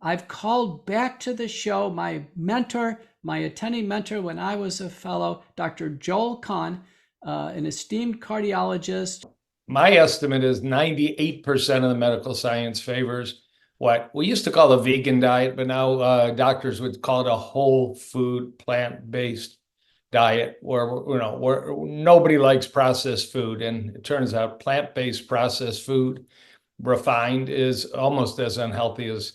I've called back to the show my mentor, my attending mentor when I was a fellow, Dr. Joel Kahn, an esteemed cardiologist. My estimate is 98% of the medical science favors what we used to call a vegan diet, but now doctors would call it a whole food, plant-based diet, where nobody likes processed food, and it turns out plant-based processed food, refined, is almost as unhealthy as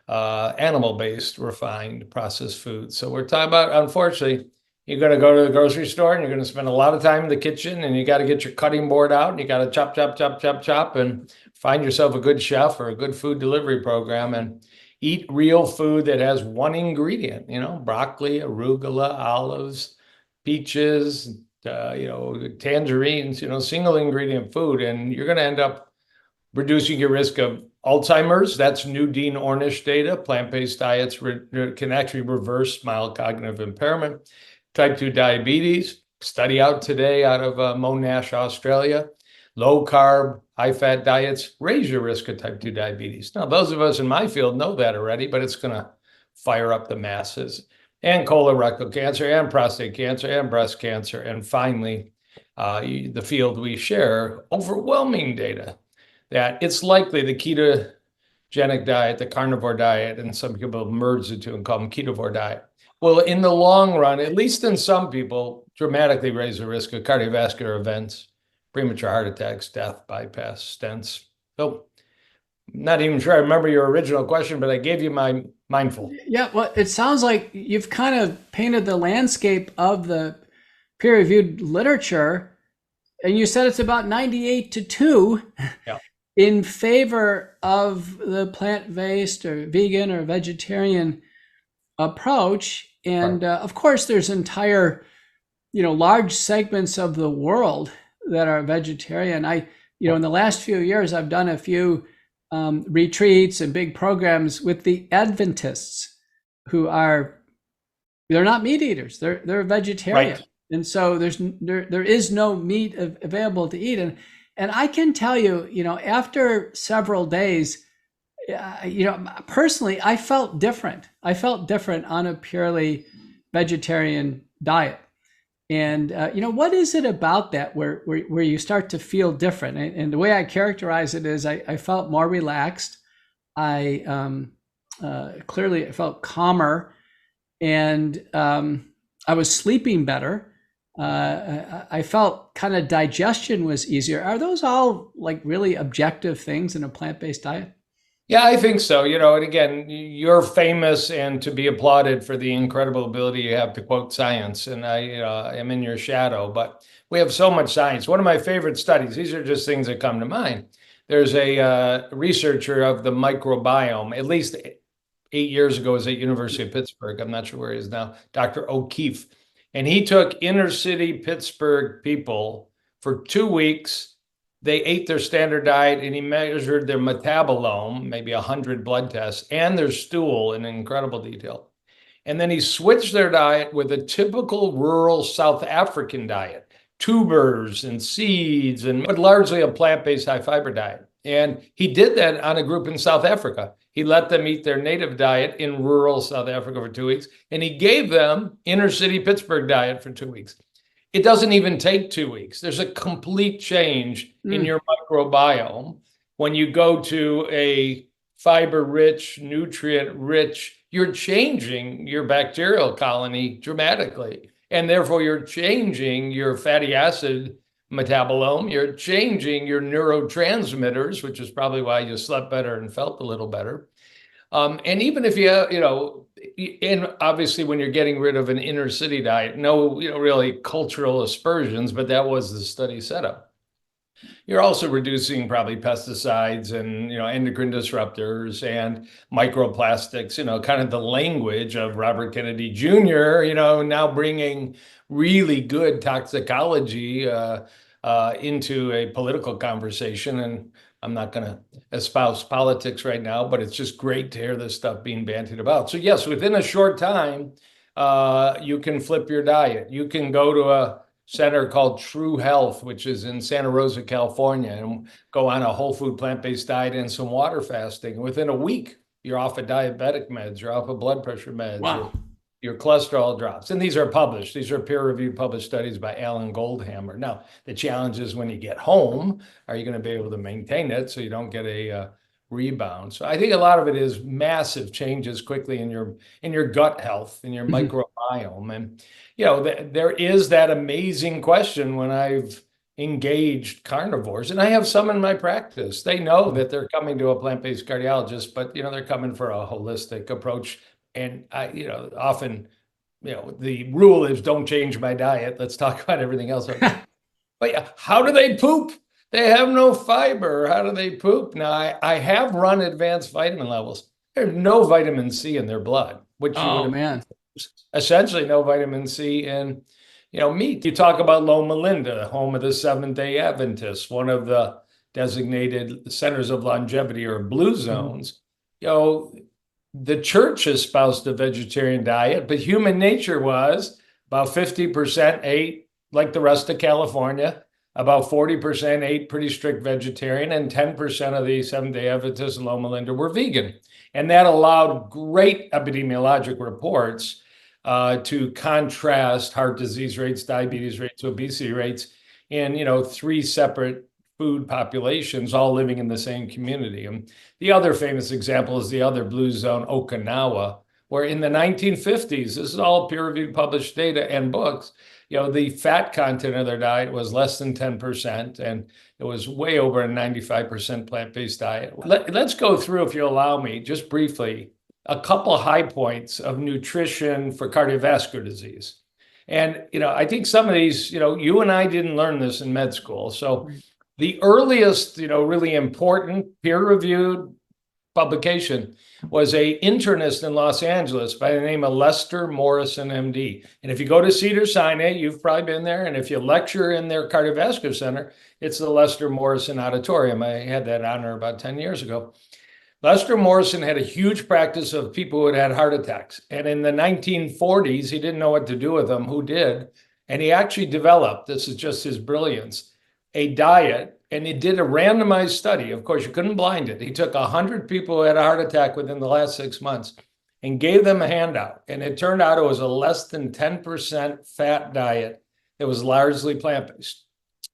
animal-based refined processed food. So we're talking about, unfortunately, you're going to go to the grocery store and you're going to spend a lot of time in the kitchen, and you got to get your cutting board out and you got to chop, chop, chop, chop, chop, and find yourself a good chef or a good food delivery program and eat real food that has one ingredient, broccoli, arugula, olives, peaches, tangerines, single ingredient food. And you're going to end up reducing your risk of Alzheimer's. That's new Dean Ornish data. Plant-based diets can actually reverse mild cognitive impairment. Type 2 diabetes, study out today out of Monash, Australia. Low carb, high fat diets raise your risk of type 2 diabetes. Now, those of us in my field know that already, but it's going to fire up the masses. And colorectal cancer and prostate cancer and breast cancer. And finally, the field we share, overwhelming data that it's likely the ketogenic diet, the carnivore diet, and some people merge the two and call them ketovore diet, will, in the long run, at least in some people, dramatically raise the risk of cardiovascular events, premature heart attacks, death, bypass, stents. So, not even sure I remember your original question, but I gave you my mindful. Yeah, well, it sounds like you've kind of painted the landscape of the peer-reviewed literature, and you said it's about 98-2 Yeah. in favor of the plant-based or vegan or vegetarian approach. And of course, there's entire, large segments of the world that are vegetarian. In the last few years, I've done a few retreats and big programs with the Adventists, who they're not meat eaters. They're vegetarian. Right. And so there is no meat available to eat. And I can tell you, after several days, personally, I felt different. I felt different on a purely vegetarian diet. And, what is it about that where you start to feel different? And the way I characterize it is I felt more relaxed. I clearly felt calmer, and I was sleeping better. I felt kind of digestion was easier. Are those all like really objective things in a plant-based diet? Yeah, I think so. And again, you're famous and to be applauded for the incredible ability you have to quote science. And I am in your shadow, but we have so much science. One of my favorite studies, these are just things that come to mind. There's a researcher of the microbiome, at least 8 years ago, was at University of Pittsburgh. I'm not sure where he is now, Dr. O'Keefe. And he took inner city Pittsburgh people for 2 weeks. They ate their standard diet, and he measured their metabolome, maybe 100 blood tests, and their stool in incredible detail. And then he switched their diet with a typical rural South African diet, tubers and seeds, but largely a plant-based high-fiber diet. And he did that on a group in South Africa. He let them eat their native diet in rural South Africa for 2 weeks, and he gave them inner city Pittsburgh diet for 2 weeks. It doesn't even take 2 weeks. There's a complete change in your microbiome when you go to a fiber-rich, nutrient-rich. You're changing your bacterial colony dramatically, and therefore you're changing your fatty acid metabolome. You're changing your neurotransmitters, which is probably why you slept better and felt a little better. And even if and obviously when you're getting rid of an inner city diet, no, really cultural aspersions, but that was the study setup. You're also reducing probably pesticides and, endocrine disruptors and microplastics, kind of the language of Robert Kennedy Jr., now bringing really good toxicology into a political conversation. And I'm not going to espouse politics right now, but it's just great to hear this stuff being bandied about. So yes, within a short time, you can flip your diet. You can go to a center called True Health, which is in Santa Rosa, California, and go on a whole food plant-based diet and some water fasting. Within a week, you're off of diabetic meds, you're off of blood pressure meds, Wow. your cholesterol drops. And these are published. These are peer-reviewed published studies by Alan Goldhammer. Now, the challenge is when you get home, are you going to be able to maintain it so you don't get a rebound? So I think a lot of it is massive changes quickly in your gut health, in your microbiome. And, there is that amazing question when I've engaged carnivores, and I have some in my practice. They know that they're coming to a plant-based cardiologist, but they're coming for a holistic approach. And I, often, the rule is don't change my diet. Let's talk about everything else. But yeah, how do they poop? They have no fiber. How do they poop? Now, I have run advanced vitamin levels. There's no vitamin C in their blood, which you would man. essentially no vitamin C in meat. You talk about Loma Linda, home of the Seventh-day Adventists, one of the designated centers of longevity or blue zones. The church espoused a vegetarian diet, but human nature was about 50% ate like the rest of California, about 40% ate pretty strict vegetarian, and 10% of the Seventh-day Adventists in Loma Linda were vegan. And that allowed great epidemiologic reports to contrast heart disease rates, diabetes rates, obesity rates in, 3 separate food populations all living in the same community. And the other famous example is the other blue zone, Okinawa, where in the 1950s, this is all peer-reviewed published data and books, the fat content of their diet was less than 10%, and it was way over a 95% plant-based diet. Let's go through, if you allow me, just briefly, a couple high points of nutrition for cardiovascular disease. And, I think some of these, you and I didn't learn this in med school. So the earliest, really important peer-reviewed publication was a internist in Los Angeles by the name of Lester Morrison, MD. And if you go to Cedars-Sinai, you've probably been there. And if you lecture in their cardiovascular center, it's the Lester Morrison Auditorium. I had that honor about 10 years ago. Lester Morrison had a huge practice of people who had heart attacks. And in the 1940s, he didn't know what to do with them. Who did? And he actually developed, this is just his brilliance, a diet, and he did a randomized study. Of course, you couldn't blind it. He took 100 people who had a heart attack within the last 6 months and gave them a handout. And it turned out it was a less than 10% fat diet that was largely plant-based.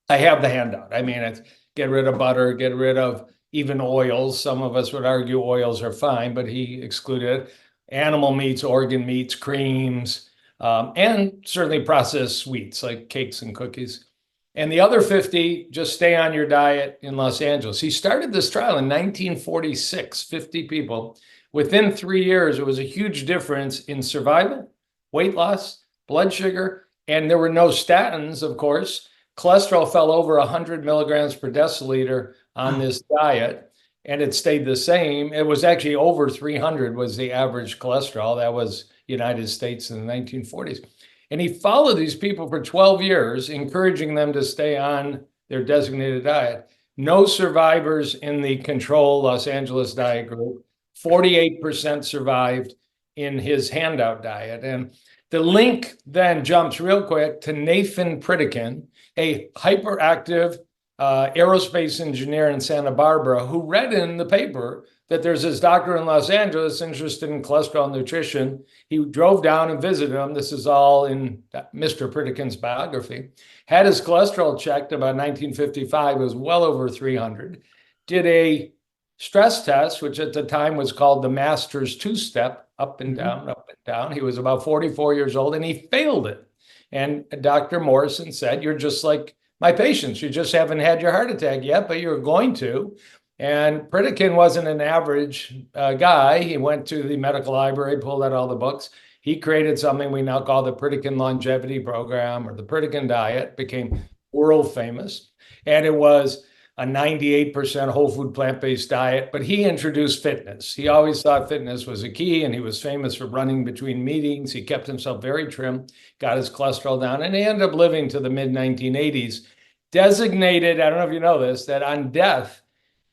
I have the handout. I mean, it's get rid of butter, get rid of even oils. Some of us would argue oils are fine, but he excluded animal meats, organ meats, creams, and certainly processed sweets like cakes and cookies. And the other 50, just stay on your diet in Los Angeles. He started this trial in 1946, 50 people. Within 3 years, it was a huge difference in survival, weight loss, blood sugar, and there were no statins, of course. Cholesterol fell over 100 milligrams per deciliter on this diet, and it stayed the same. It was actually over 300 was the average cholesterol. That was United States in the 1940s. And he followed these people for 12 years, encouraging them to stay on their designated diet. No survivors in the control Los Angeles diet group. 48% survived in his handout diet. And the link then jumps real quick to Nathan Pritikin, a hyperactive aerospace engineer in Santa Barbara who read in the paper that there's this doctor in Los Angeles interested in cholesterol nutrition. He drove down and visited him. This is all in Mr. Pritikin's biography. Had his cholesterol checked about 1955. It was well over 300. Did a stress test, which at the time was called the Master's two-step, up and down, up and down. He was about 44 years old, and he failed it. And Dr. Morrison said, you're just like my patients. You just haven't had your heart attack yet, but you're going to. And Pritikin wasn't an average guy. He went to the medical library, pulled out all the books. He created something we now call the Pritikin Longevity Program, or the Pritikin Diet, became world famous. And it was a 98% whole food plant-based diet, but he introduced fitness. He always thought fitness was a key, and he was famous for running between meetings. He kept himself very trim, got his cholesterol down, and he ended up living to the mid-1980s. Designated, I don't know if you know this, that on death,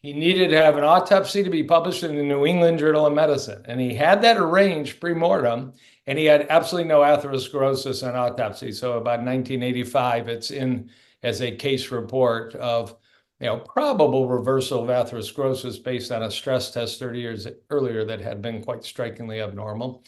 he needed to have an autopsy to be published in the New England Journal of Medicine. And he had that arranged pre-mortem, and he had absolutely no atherosclerosis on autopsy. So about 1985, it's in as a case report of probable reversal of atherosclerosis based on a stress test 30 years earlier that had been quite strikingly abnormal.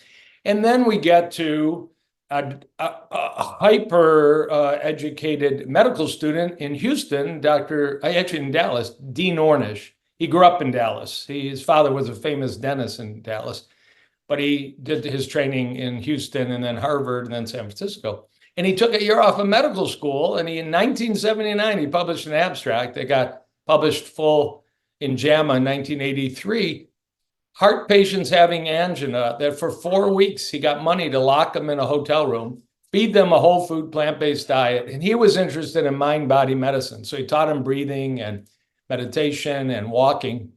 And then we get to a hyper educated medical student in Houston, actually in Dallas, Dean Ornish. He grew up in Dallas. His father was a famous dentist in Dallas, but he did his training in Houston and then Harvard and then San Francisco. And he took a year off of medical school, and in 1979, he published an abstract that got published full in JAMA in 1983. Heart patients having angina, that for 4 weeks, he got money to lock them in a hotel room, feed them a whole food, plant-based diet. And he was interested in mind-body medicine. So he taught them breathing and meditation and walking.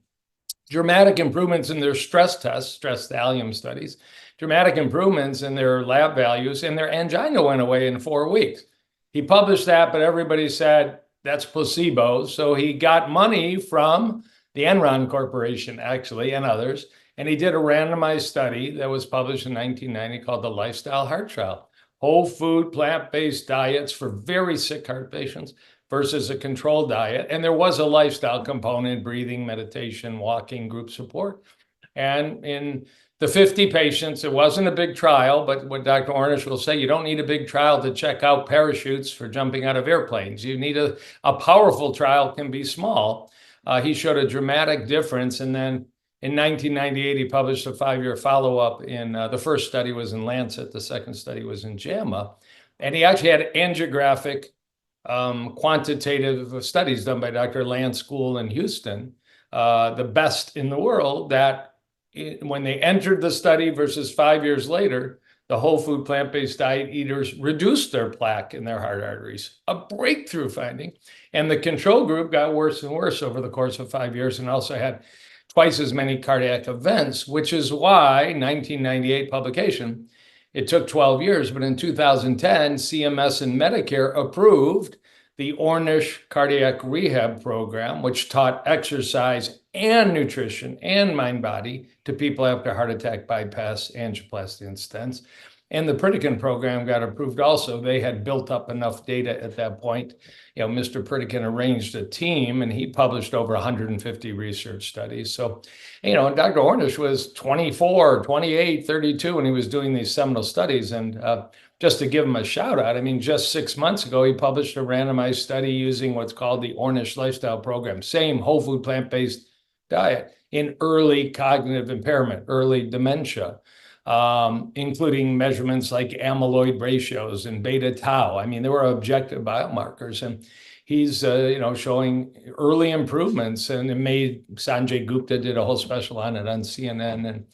Dramatic improvements in their stress tests, stress thallium studies, dramatic improvements in their lab values, and their angina went away in 4 weeks. He published that, but everybody said that's placebo. So he got money from the Enron Corporation, actually, and others, and he did a randomized study that was published in 1990 called the Lifestyle Heart Trial. Whole food, plant-based diets for very sick heart patients versus a controlled diet. And there was a lifestyle component, breathing, meditation, walking, group support. And in the 50 patients, it wasn't a big trial, but what Dr. Ornish will say, you don't need a big trial to check out parachutes for jumping out of airplanes. You need a powerful trial, can be small. He showed a dramatic difference. And then in 1998, he published a 5-year follow-up in the first study was in Lancet. The second study was in JAMA. And he actually had angiographic quantitative studies done by Dr. Lance School in Houston, the best in the world, that when they entered the study versus 5 years later, the whole food plant-based diet eaters reduced their plaque in their heart arteries, a breakthrough finding. And the control group got worse and worse over the course of 5 years and also had twice as many cardiac events, which is why 1998 publication, it took 12 years, but in 2010, CMS and Medicare approved the Ornish Cardiac Rehab Program, which taught exercise and nutrition and mind-body to people after heart attack, bypass, angioplasty, and stents. And the Pritikin program got approved also. They had built up enough data at that point. Mr. Pritikin arranged a team, and he published over 150 research studies. So, Dr. Ornish was 24, 28, 32 when he was doing these seminal studies. And just to give him a shout out, just 6 months ago, he published a randomized study using what's called the Ornish Lifestyle Program, same whole food plant-based diet in early cognitive impairment, early dementia, including measurements like amyloid ratios and beta tau. There were objective biomarkers, and he's showing early improvements, and it made Sanjay Gupta did a whole special on it on CNN.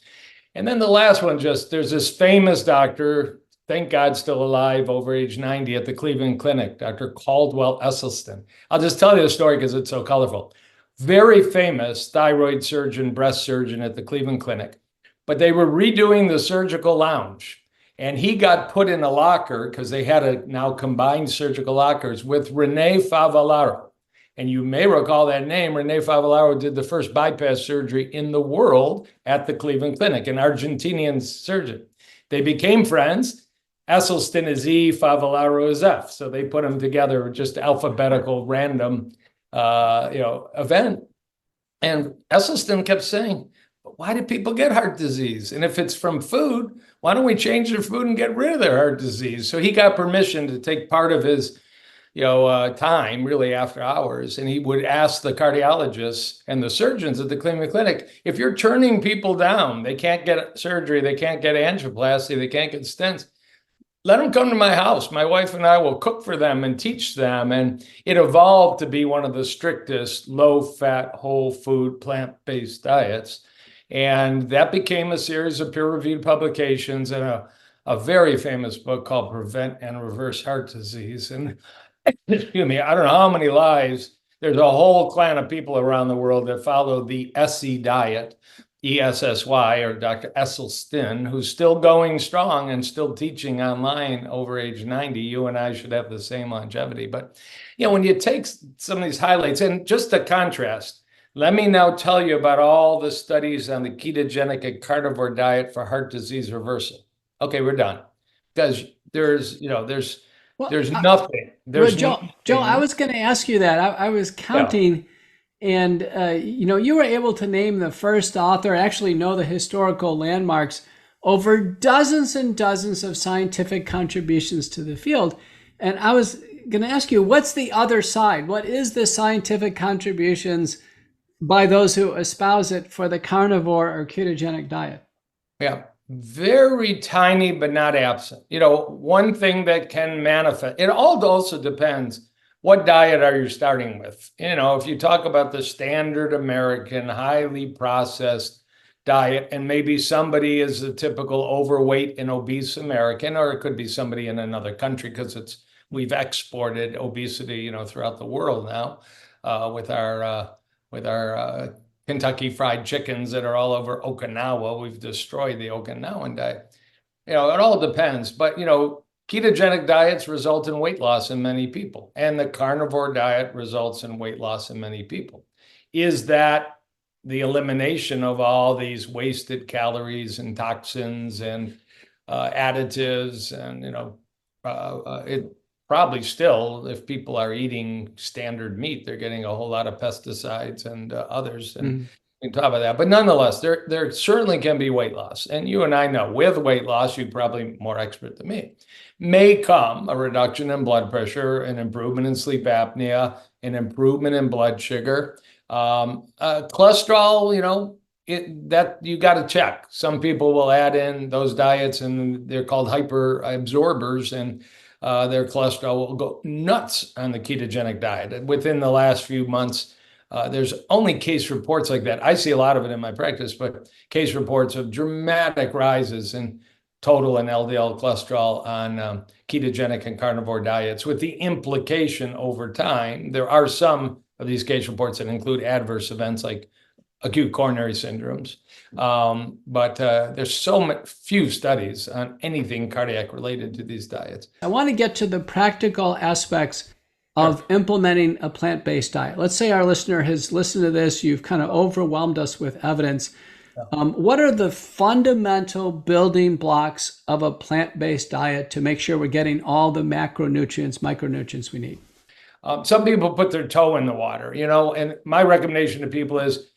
And then the last one, there's this famous doctor, thank God still alive, over age 90 at the Cleveland Clinic, Dr. Caldwell Esselstyn. I'll just tell you the story because it's so colorful. Very famous thyroid surgeon, breast surgeon at the Cleveland Clinic. But they were redoing the surgical lounge, and he got put in a locker because they had a now combined surgical lockers with Rene Favallaro. And you may recall that name. Rene Favallaro did the first bypass surgery in the world at the Cleveland Clinic, an Argentinian surgeon. They became friends. Esselstyn is E, Favallaro is F. So they put them together, just alphabetical, random, event. And Esselstyn kept saying, why do people get heart disease? And if it's from food, why don't we change their food and get rid of their heart disease? So he got permission to take part of his, time really after hours. And he would ask the cardiologists and the surgeons at the Cleveland Clinic, if you're turning people down, they can't get surgery, they can't get angioplasty, they can't get stents, let them come to my house. My wife and I will cook for them and teach them. And it evolved to be one of the strictest low-fat, whole food, plant-based diets. And that became a series of peer-reviewed publications and a very famous book called Prevent and Reverse Heart Disease. And excuse me, I don't know how many lives. There's a whole clan of people around the world that follow the ESSY diet, ESSY, or Dr. Esselstyn, who's still going strong and still teaching online over age 90. You and I should have the same longevity. But, when you take some of these highlights, and just to contrast, let me now tell you about all the studies on the ketogenic and carnivore diet for heart disease reversal. Okay, we're done. Because there's Well, There's nothing. well, There's Joe, I nothing. was going to ask you that. I was Yeah. counting, and you were able to name the first author, actually know the historical landmarks over dozens and dozens of scientific contributions to the field. And I was going to ask you, what's the other side? What is the scientific contributions by those who espouse it for the carnivore or ketogenic diet? Yeah. Very tiny, but not absent. One thing that can manifest, it all also depends what diet are you starting with. If you talk about the standard American, highly processed diet, and maybe somebody is a typical overweight and obese American, or it could be somebody in another country because we've exported obesity, throughout the world now, with our Kentucky Fried Chickens that are all over Okinawa. We've destroyed the Okinawan diet. It all depends, but ketogenic diets result in weight loss in many people, and the carnivore diet results in weight loss in many people. Is that the elimination of all these wasted calories and toxins and additives? And it probably still, if people are eating standard meat, they're getting a whole lot of pesticides and others. And we can talk about that. But nonetheless, there certainly can be weight loss. And you and I know with weight loss, you're probably more expert than me, may come a reduction in blood pressure, an improvement in sleep apnea, an improvement in blood sugar. Cholesterol, that you got to check. Some people will add in those diets and they're called hyper absorbers, and their cholesterol will go nuts on the ketogenic diet. Within the last few months, there's only case reports like that. I see a lot of it in my practice, but case reports of dramatic rises in total and LDL cholesterol on ketogenic and carnivore diets, with the implication over time, there are some of these case reports that include adverse events like acute coronary syndromes. But there's so few studies on anything cardiac related to these diets. I want to get to the practical aspects of implementing a plant-based diet. Let's say our listener has listened to this, you've kind of overwhelmed us with evidence. What are the fundamental building blocks of a plant-based diet to make sure we're getting all the macronutrients, micronutrients we need? Some people put their toe in the water, and my recommendation to people is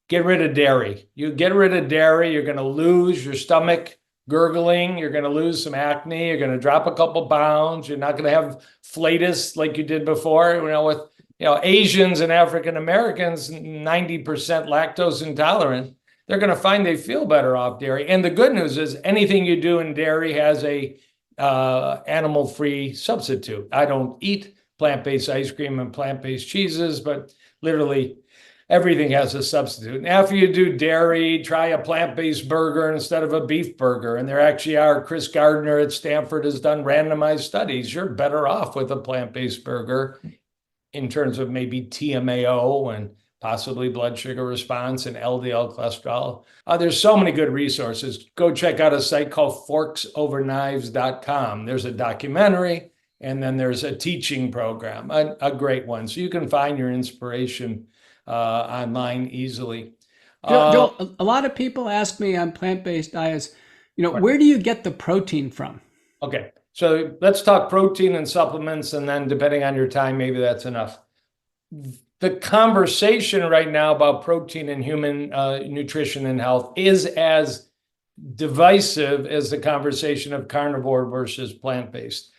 get rid of dairy. You get rid of dairy, you're going to lose your stomach gurgling, you're going to lose some acne, you're going to drop a couple pounds, you're not going to have flatus like you did before. With Asians and African Americans, 90% lactose intolerant, they're going to find they feel better off dairy. And the good news is anything you do in dairy has a animal-free substitute. I don't eat plant-based ice cream and plant-based cheeses, but literally everything has a substitute. And after you do dairy, try a plant-based burger instead of a beef burger. And there actually are, Chris Gardner at Stanford has done randomized studies. You're better off with a plant-based burger in terms of maybe TMAO and possibly blood sugar response and LDL cholesterol. There's so many good resources. Go check out a site called forksoverknives.com. There's a documentary, and then there's a teaching program, a great one. So you can find your inspiration online easily. Joel, a lot of people ask me on plant-based diets, where do you get the protein from? Okay, so let's talk protein and supplements, and then depending on your time, maybe that's enough. The conversation right now about protein and human nutrition and health is as divisive as the conversation of carnivore versus plant-based.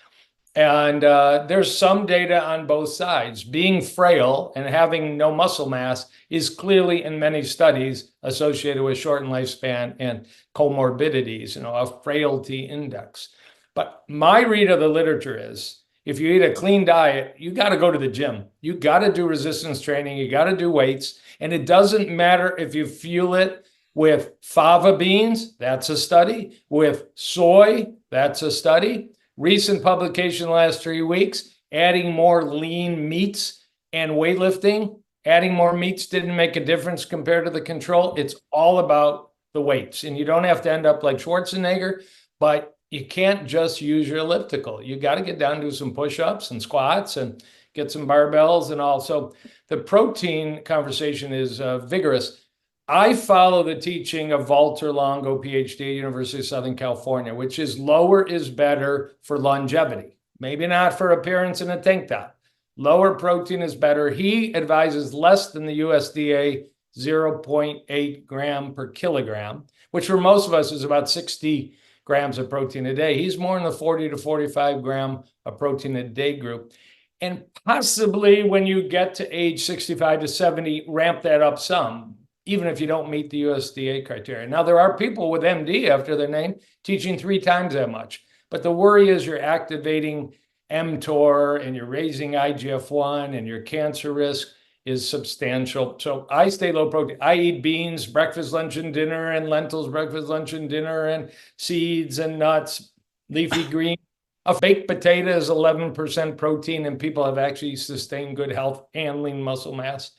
And there's some data on both sides. Being frail and having no muscle mass is clearly in many studies associated with shortened lifespan and comorbidities, a frailty index. But my read of the literature is, if you eat a clean diet, you got to go to the gym. You got to do resistance training. You got to do weights. And it doesn't matter if you fuel it with fava beans, that's a study. With soy, that's a study. Recent publication last 3 weeks, adding more lean meats and weightlifting. Adding more meats didn't make a difference compared to the control. It's all about the weights. And you don't have to end up like Schwarzenegger, but you can't just use your elliptical. You got to get down to some push-ups and squats and get some barbells and all. So the protein conversation is vigorous. I follow the teaching of Walter Longo, PhD, University of Southern California, which is lower is better for longevity, maybe not for appearance in a tank top. Lower protein is better. He advises less than the USDA 0.8 gram per kilogram, which for most of us is about 60 grams of protein a day. He's more in the 40 to 45 gram of protein a day group. And possibly when you get to age 65 to 70, ramp that up some, even if you don't meet the USDA criteria. Now, there are people with MD after their name teaching 3 times that much. But the worry is you're activating mTOR and you're raising IGF-1 and your cancer risk is substantial. So I stay low protein. I eat beans, breakfast, lunch, and dinner, and lentils, breakfast, lunch, and dinner, and seeds and nuts, leafy green. A baked potato is 11% protein, and people have actually sustained good health and lean muscle mass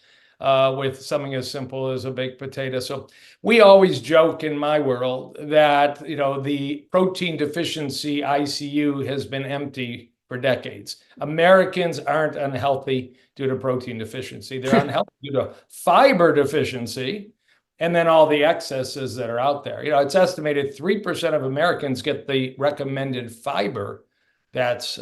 with something as simple as a baked potato. So we always joke in my world that, you know, the protein deficiency ICU has been empty for decades. Americans aren't unhealthy due to protein deficiency. They're unhealthy due to fiber deficiency and then all the excesses that are out there. You know, it's estimated 3% of Americans get the recommended fiber that's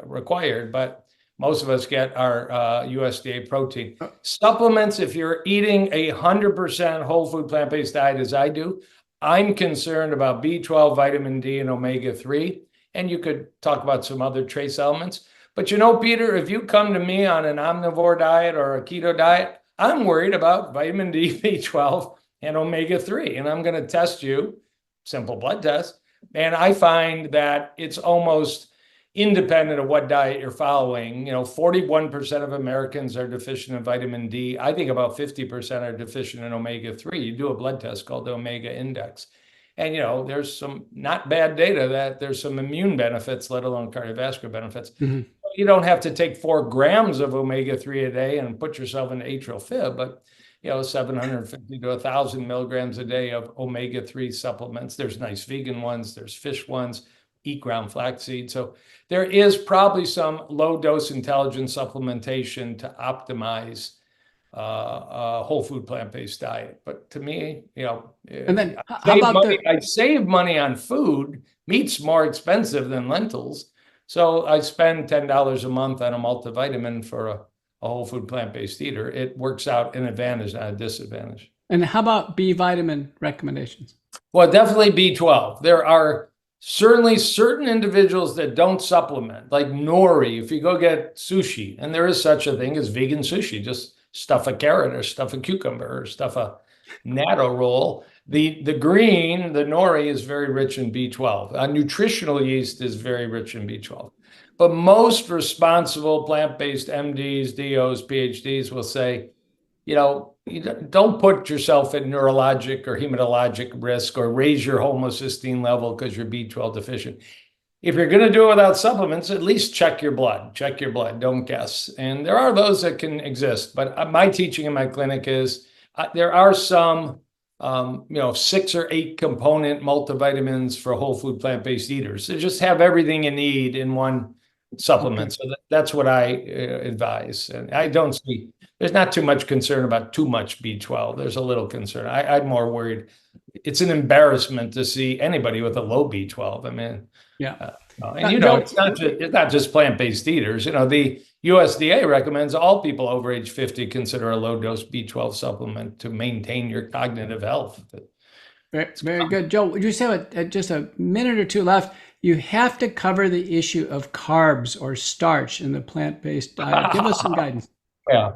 required, but most of us get our USDA protein. Supplements, if you're eating 100% whole food plant-based diet as I do, I'm concerned about B12, vitamin D, and omega-3. And you could talk about some other trace elements. But you know, Peter, if you come to me on an omnivore diet or a keto diet, I'm worried about vitamin D, B12, and omega-3. And I'm going to test you, simple blood test. And I find that it's almost independent of what diet you're following. You know, 41% of Americans are deficient in vitamin D. I think about 50% are deficient in omega-3. You do a blood test called the omega index. And, you know, there's some not bad data that there's some immune benefits, let alone cardiovascular benefits. Mm-hmm. You don't have to take 4 grams of omega-3 a day and put yourself into atrial fib, but, you know, 750 to 1,000 milligrams a day of omega-3 supplements. There's nice vegan ones, there's fish ones, eat ground flaxseed. So there is probably some low-dose intelligent supplementation to optimize a whole food plant-based diet. But to me, you know, and then how about I save money on food. Meat's more expensive than lentils. So I spend $10 a month on a multivitamin for a whole food plant-based eater. It works out an advantage, not a disadvantage. And how about B vitamin recommendations? Well, definitely B12. There are certainly certain individuals that don't supplement, like nori. If you go get sushi, and there is such a thing as vegan sushi, just stuff a carrot or stuff a cucumber or stuff a natto roll. The green, the nori, is very rich in B12. A nutritional yeast is very rich in B12. But most responsible plant-based MDs, DOs, PhDs will say, you know, you don't put yourself at neurologic or hematologic risk or raise your homocysteine level because you're B12 deficient. If you're going to do it without supplements, at least check your blood. Check your blood. Don't guess. And there are those that can exist. But my teaching in my clinic is there are some, you know, 6 or 8 component multivitamins for whole food plant-based eaters. So just have everything you need in one supplement. Okay. So that's what I advise. And I don't see, there's not too much concern about too much B12. There's a little concern. I'm more worried. It's an embarrassment to see anybody with a low B12. I mean, yeah. And you know, it's not just plant-based eaters. You know, the USDA recommends all people over age 50 consider a low-dose B12 supplement to maintain your cognitive health. Very good. Joe, would you say with just a minute or two left, you have to cover the issue of carbs or starch in the plant-based diet. Give us some guidance. Yeah.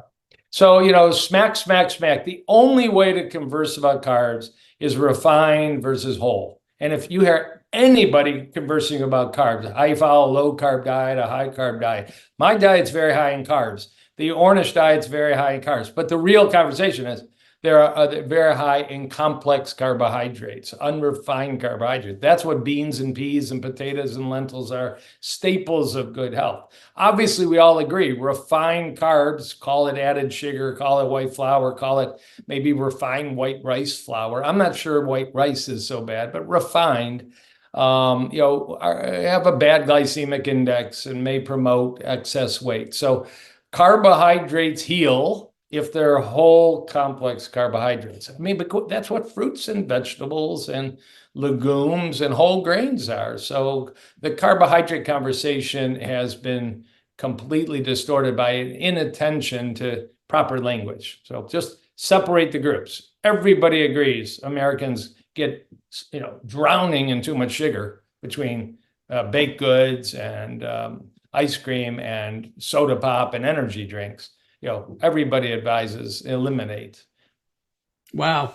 So, you know, smack. The only way to converse about carbs is refined versus whole. And if you hear anybody conversing about carbs, I follow a low carb diet, a high carb diet. My diet's very high in carbs. The Ornish diet's very high in carbs. But the real conversation is they're very high in complex carbohydrates, unrefined carbohydrates. That's what beans and peas and potatoes and lentils are, staples of good health. Obviously, we all agree, refined carbs, call it added sugar, call it white flour, call it maybe refined white rice flour. I'm not sure white rice is so bad, but refined, you know, have a bad glycemic index and may promote excess weight. So carbohydrates heal. if they're whole complex carbohydrates. I mean, but that's what fruits and vegetables and legumes and whole grains are. So the carbohydrate conversation has been completely distorted by inattention to proper language. So just separate the groups. Everybody agrees Americans get, drowning in too much sugar between baked goods and ice cream and soda pop and energy drinks. Everybody advises eliminate. Wow.